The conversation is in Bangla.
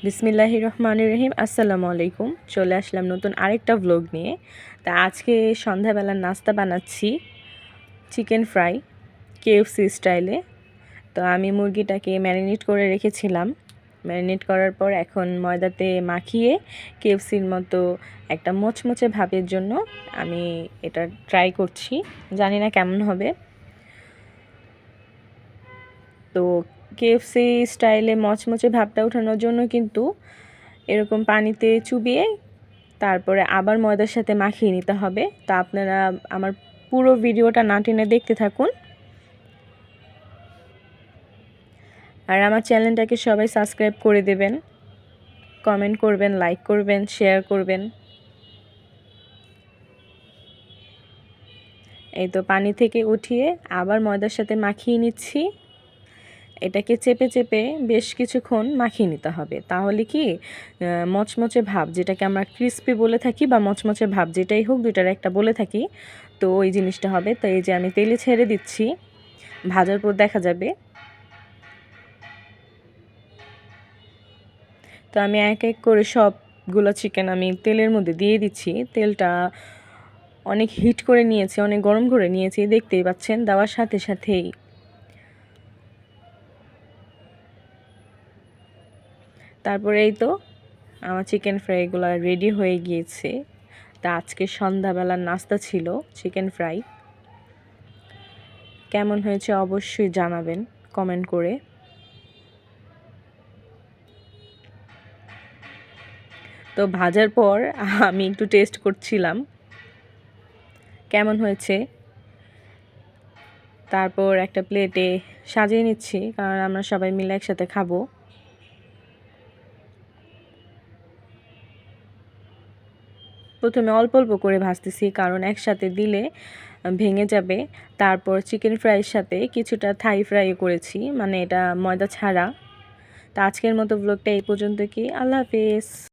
বিসমিল্লাহির রহমানির রহিম। আসসালামু আলাইকুম। চলে আসলাম নতুন আরেকটা ভ্লগ নিয়ে। তা আজকে সন্ধ্যাবেলার নাস্তা বানাচ্ছি চিকেন ফ্রাই কেএফসি স্টাইলে। তো আমি মুরগিটাকে ম্যারিনেট করে রেখেছিলাম। ম্যারিনেট করার পর এখন ময়দাতে মাখিয়ে কেএফসির মতো একটা মোচমোচে ভাবের জন্য আমি এটা ট্রাই করছি। জানি না কেমন হবে। তো কেএফসি স্টাইলে মচমচে ভাবটা ওঠানোর জন্য কিন্তু এরকম পানিতে চুবিয়ে তারপরে আবার ময়দার সাথে মাখিয়ে নিতে হবে। তা আপনারা আমার পুরো ভিডিওটা না টেনে দেখতে থাকুন। আর আমার চ্যানেলটাকে সবাই সাবস্ক্রাইব করে দেবেন, কমেন্ট করবেন, লাইক করবেন, শেয়ার করবেন। এই তো পানি থেকে উঠিয়ে আবার ময়দার সাথে মাখিয়ে নিচ্ছি। এটাকে চেপে চেপে বেশ কিছুক্ষণ মাখিয়ে নিতে হবে। তাহলে কি মচমচে ভাব, যেটাকে আমরা ক্রিস্পি বলে থাকি বা মচমচে ভাব যেটাই হোক, দুইটার একটা বলে থাকি, তো ওই জিনিসটা হবে। তো এই যে আমি তেলে ছেড়ে দিচ্ছি, ভাজার পর দেখা যাবে। তো আমি এক এক করে সবগুলো চিকেন আমি তেলের মধ্যে দিয়ে দিচ্ছি। তেলটা অনেক হিট করে নিয়েছি, অনেক গরম করে নিয়েছি, দেখতেই পাচ্ছেন। দেওয়ার সাথে সাথেই তারপরে এই তো আমার চিকেন ফ্রাইগুলো রেডি হয়ে গিয়েছে। তা আজকে সন্ধ্যাবেলার নাস্তা ছিল চিকেন ফ্রাই। কেমন হয়েছে অবশ্যই জানাবেন কমেন্ট করে। তো ভাজার পর আমি একটু টেস্ট করছিলাম কেমন হয়েছে। তারপর একটা প্লেটে সাজিয়ে নিচ্ছি, কারণ আমরা সবাই মিলে একসাথে খাবো। প্রথমে অল্প অল্প করে ভাজতেছি, কারণ একসাথে দিলে ভেঙে যাবে। তারপর চিকেন ফ্রাইয়ের সাথে কিছুটা থাই ফ্রাই করেছি, মানে এটা ময়দা ছাড়া। তো আজকের মতো ব্লগটা এই পর্যন্ত। কি আল্লাহ হাফেজ।